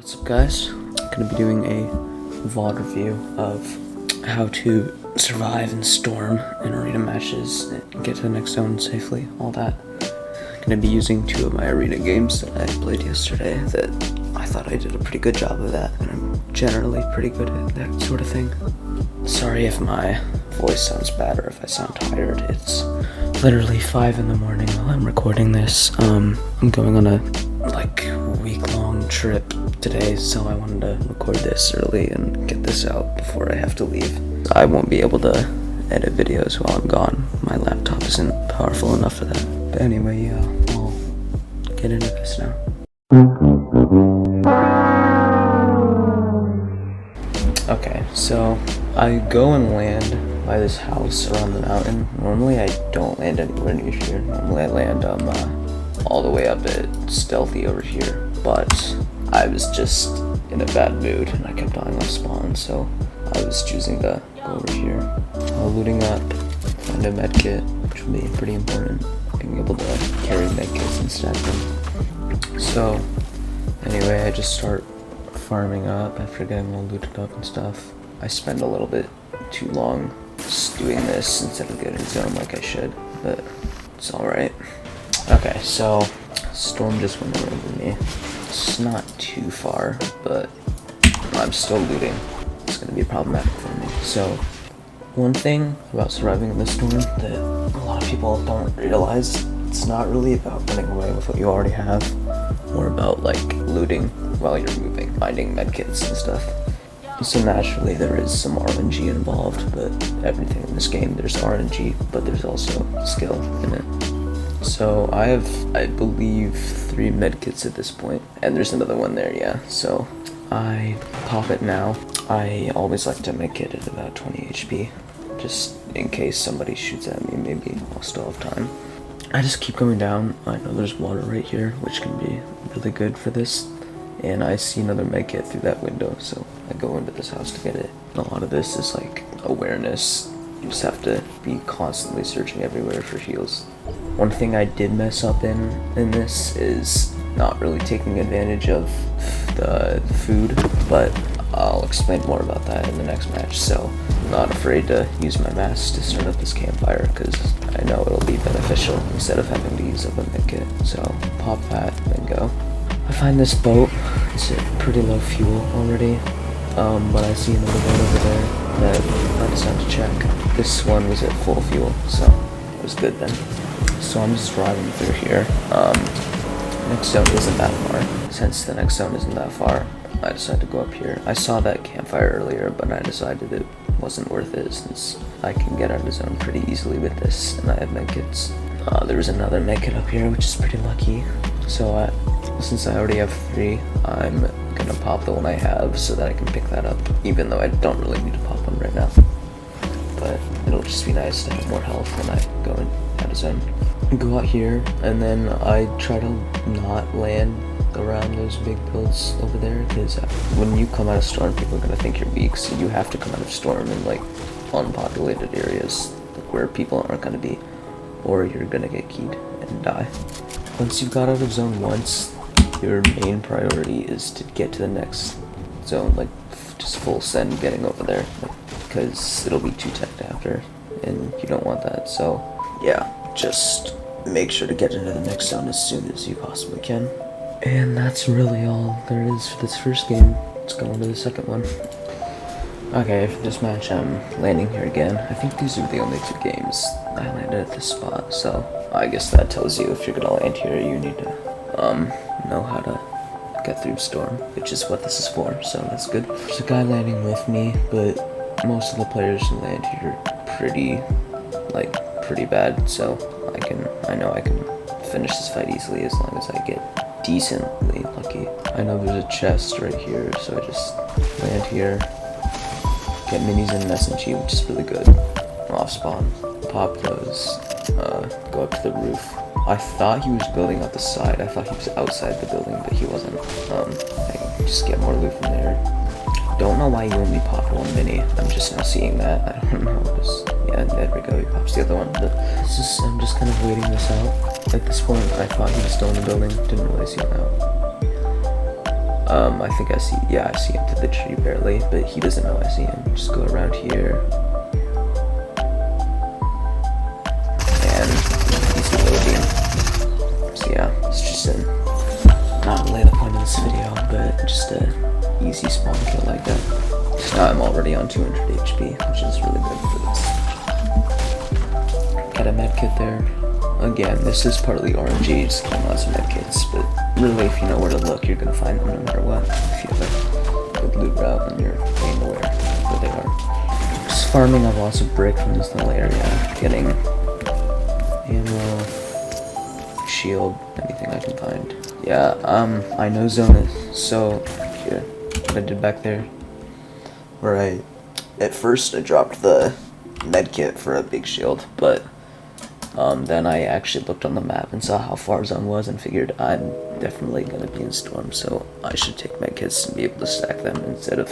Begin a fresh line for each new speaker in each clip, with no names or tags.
What's up, guys? I'm gonna be doing a VOD review of how to survive and storm in arena matches and get to the next zone safely, all that. I'm gonna be using two of my arena games that I played yesterday that I thought I did a pretty good job of that, and I'm generally pretty good at that sort of thing. Sorry if my voice sounds bad or if I sound tired. It's literally 5 in the morning while I'm recording this. I'm going on a week-long trip today, so I wanted to record this early and get this out before I have to leave. I won't be able to edit videos while I'm gone. My laptop isn't powerful enough for that. But anyway, yeah, I'll get into this now. Okay, so I go and land by this house around the mountain. Normally I don't land anywhere near here. Normally I land all the way up at Stealthy over here, but I was just in a bad mood and I kept dying off spawn, so I was choosing to go over here. While looting up, find a medkit, which will be pretty important, being able to carry medkits and stack them. So anyway, I just start farming up after getting all looted up and stuff. I spend a little bit too long just doing this instead of getting zone like I should, but it's alright. Okay, so storm just went over me. It's not too far, but I'm still looting. It's gonna be problematic for me. So one thing about surviving in the storm that a lot of people don't realize, it's not really about running away with what you already have, more about like looting while you're moving, finding medkits and stuff. So naturally there is some RNG involved, but everything in this game there's RNG, but there's also skill in it. So I have, I believe, 3 medkits at this point, and there's another one there, yeah. So I pop it now. I always like to make it at about 20 HP, just in case somebody shoots at me, maybe I'll still have time. I just keep going down. I know there's water right here, which can be really good for this, and I see another medkit through that window, so I go into this house to get it. A lot of this is like awareness. You just have to be constantly searching everywhere for heals. One thing I did mess up in this is not really taking advantage of the food, but I'll explain more about that in the next match. So I'm not afraid to use my mask to start up this campfire because I know it'll be beneficial instead of having to use up a medkit. So pop that and go. I find this boat. It's at pretty low fuel already, but I see another boat over there that I decided to check. This one was at full fuel, so it was good then. So I'm just driving through here. Next zone isn't that far. Since the next zone isn't that far, I decided to go up here. I saw that campfire earlier, but I decided it wasn't worth it since I can get out of the zone pretty easily with this, and I have medkits. There was another medkit up here, which is pretty lucky. So since I already have 3, I'm gonna pop the one I have so that I can pick that up, even though I don't really need to pop one right now. But it'll just be nice to have more health when I go out of zone. Go out here, and then I try to not land around those big builds over there, because when you come out of storm, people are gonna think you're weak, so you have to come out of storm in like unpopulated areas where people aren't gonna be, or you're gonna get keyed and die. Once you've got out of zone once, your main priority is to get to the next zone, like just full send getting over there, because it'll be too teched after, and you don't want that. So yeah, just make sure to get into the next zone as soon as you possibly can. And that's really all there is for this first game. Let's go on to the second one. Okay, for this match I'm landing here again. I think these are the only 2 games I landed at this spot, so I guess that tells you if you're gonna land here you need to know how to get through storm, which is what this is for, so that's good. There's a guy landing with me, but most of the players who land here are pretty bad, so I know I can finish this fight easily as long as I get decently lucky. I know there's a chest right here, so I just land here, get minis and an SMG, which is really good. Off spawn, pop those, go up to the roof. I thought he was building out the side. I thought he was outside the building, but he wasn't. I can just get more loot from there. Don't know why you only pop 1 mini. I'm just now seeing that. I don't know. Yeah, there we go. He pops the other one. But I'm just kind of waiting this out. At this point, I thought he was still in the building. Didn't realize he went out. I think I see, yeah, I see him through the tree barely, but he doesn't know I see him. Just go around here. And he's loading. So yeah, it's just not really the point of this video, but just a easy spawn kill like that. So now I'm already on 200 HP, which is really good for this. Got a medkit there. Again, this is partly RNG, just getting lots of medkits, but really if you know where to look, you're gonna find them no matter what. If you have a good loot route and you're being aware of where they are. Just farming up lots of brick from this little area, getting ammo, shield, anything I can find. Yeah, I know zone it. So here, what I did back there, where at first I dropped the medkit for a big shield, but then I actually looked on the map and saw how far zone was and figured I'm definitely gonna be in storm, so I should take medkits and be able to stack them instead of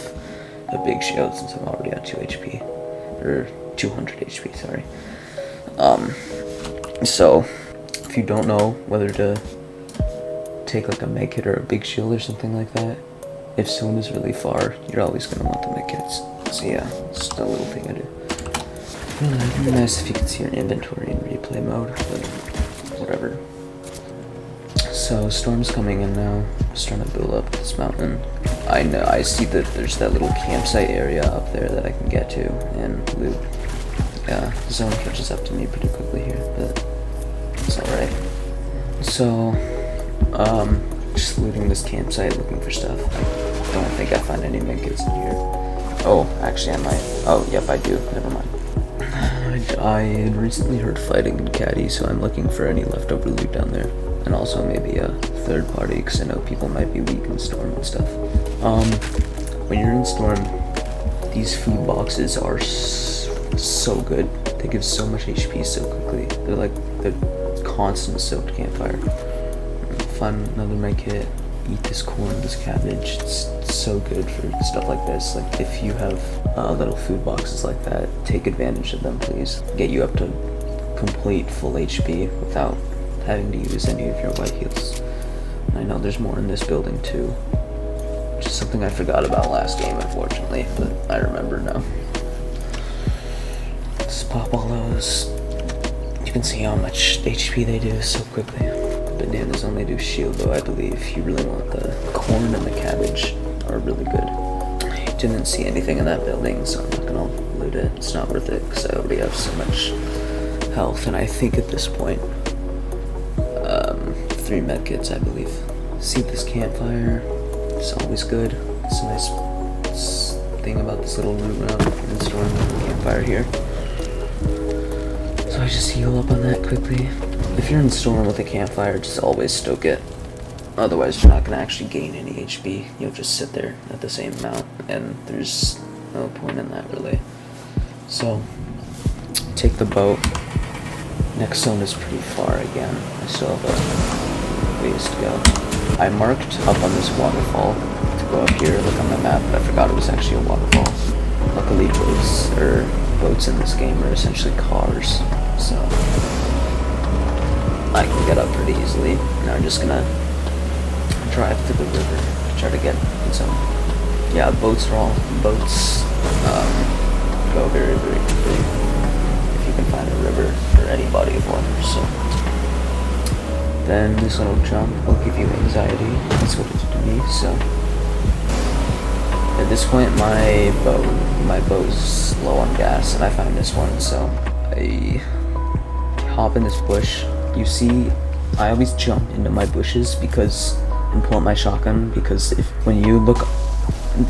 a big shield since I'm already at 2 HP, or 200 HP, sorry. So if you don't know whether to take like a medkit or a big shield or something like that, if zone is really far, you're always gonna want the medkits. So yeah, it's just a little thing I do. It'd be nice if you could see your inventory in replay mode, but whatever. So storm's coming in now. I'm just trying to build up this mountain. I see that there's that little campsite area up there that I can get to and loot. Yeah, the zone catches up to me pretty quickly here, but it's alright. So, just looting this campsite, looking for stuff. I don't think I find any medkits in here. Oh, actually I might. Oh, yep, I do. Never mind. I had recently heard fighting in Caddy, so I'm looking for any leftover loot down there. And also maybe a third party, because I know people might be weak in Storm and stuff. When you're in Storm, these food boxes are so good. They give so much HP so quickly. They're like the constant soaked campfire. Find another medkit, eat this corn, this cabbage. It's so good for stuff like this. Like if you have little food boxes like that, take advantage of them, please. Get you up to complete full HP without having to use any of your white heals. And I know there's more in this building too, which is something I forgot about last game, unfortunately, but I remember now. Just pop all those. You can see how much HP they do so quickly. Bananas only do shield though, I believe. You really want the corn and the cabbage are really good. I didn't see anything in that building, so I'm not gonna loot it. It's not worth it because I already have so much health, and I think at this point 3 medkits, I believe. See this campfire, it's always good. It's a nice thing about this little room around and storing the campfire here. So I just heal up on that quickly. If you're in storm with a campfire, just always stoke it. Otherwise you're not going to actually gain any HP. You'll just sit there at the same amount, and there's no point in that really. So take the boat. Next zone is pretty far again. I still have a ways to go. I marked up on this waterfall to go up here, look on my map, but I forgot it was actually a waterfall. Luckily boats in this game are essentially cars, so I can get up pretty easily. Now I'm just gonna drive to the river to try to get some. Yeah, boats go very, very quickly if you can find a river or any body of water. So then this little jump will give you anxiety. That's what it did to me. So at this point, my boat's low on gas, and I found this one. So I hop in this bush. You see, I always jump into my bushes and pull out my shotgun, because when you look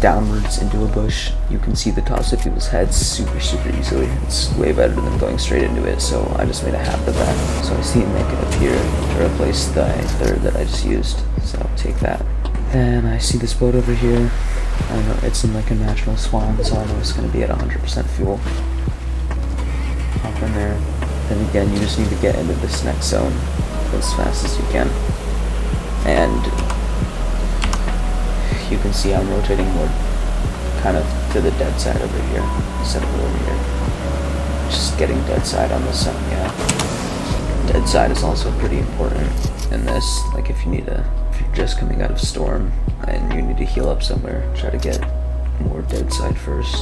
downwards into a bush, you can see the tops of people's heads super easily. It's way better than going straight into it, so I just made a habit of that. So I see it make it appear to replace the third that I just used, so I'll take that. Then I see this boat over here. I know it's in like a natural spawn, so I know it's going to be at 100% fuel. Hop in there. Then again, you just need to get into this next zone as fast as you can. And you can see I'm rotating more kind of to the dead side over here instead of over here. Just getting dead side on this zone, yeah. Dead side is also pretty important in this. Like if you're just coming out of storm, and you need to heal up somewhere. Try to get more dead side first.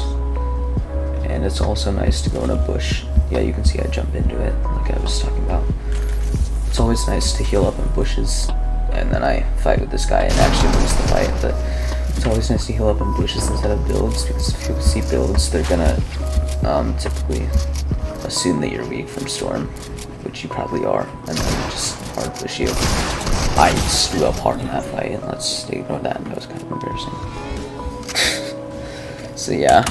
And it's also nice to go in a bush. Yeah, you can see I jump into it, like I was talking about. It's always nice to heal up in bushes, and then I fight with this guy and actually lose the fight, but it's always nice to heal up in bushes instead of builds, because if people see builds, they're gonna typically assume that you're weak from storm, which you probably are, and then just hard push you. I screw up hard in that fight, and let's ignore that. That was kind of embarrassing. So yeah,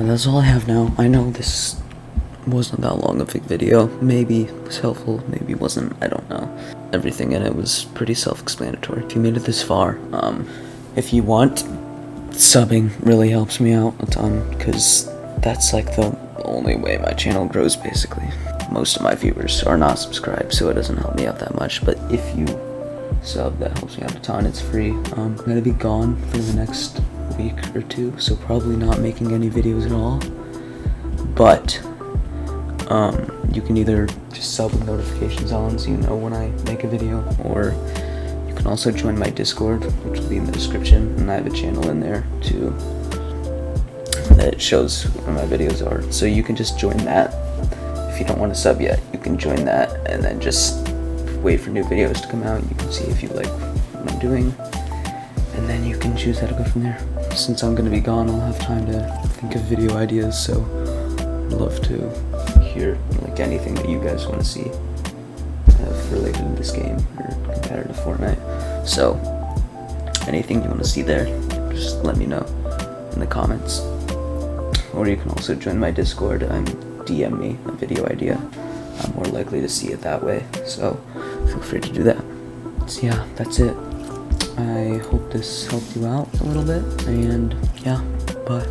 that's all I have now. I know this wasn't that long of a video. Maybe it was helpful, maybe it wasn't, I don't know. Everything in it was pretty self-explanatory. If you made it this far, if you want, subbing really helps me out a ton, because that's like the only way my channel grows, basically. Most of my viewers are not subscribed, so it doesn't help me out that much, but if you sub, that helps me out a ton. It's free. I'm gonna be gone for the next week or two, so probably not making any videos at all, but you can either just sub with notifications on so you know when I make a video, or you can also join my Discord, which will be in the description, and I have a channel in there too that shows where my videos are, so you can just join that. If you don't want to sub yet, you can join that and then just wait for new videos to come out. You can see if you like what I'm doing, and then you can choose how to go from there. Since I'm going to be gone, I'll have time to think of video ideas, so I'd love to hear like anything that you guys want to see related to this game or compared to Fortnite. So anything you want to see there, just let me know in the comments, or you can also join my Discord and DM me a video idea. I'm more likely to see it that way, so feel free to do that. So yeah, that's it. I hope this helped you out a little bit, and yeah, bye.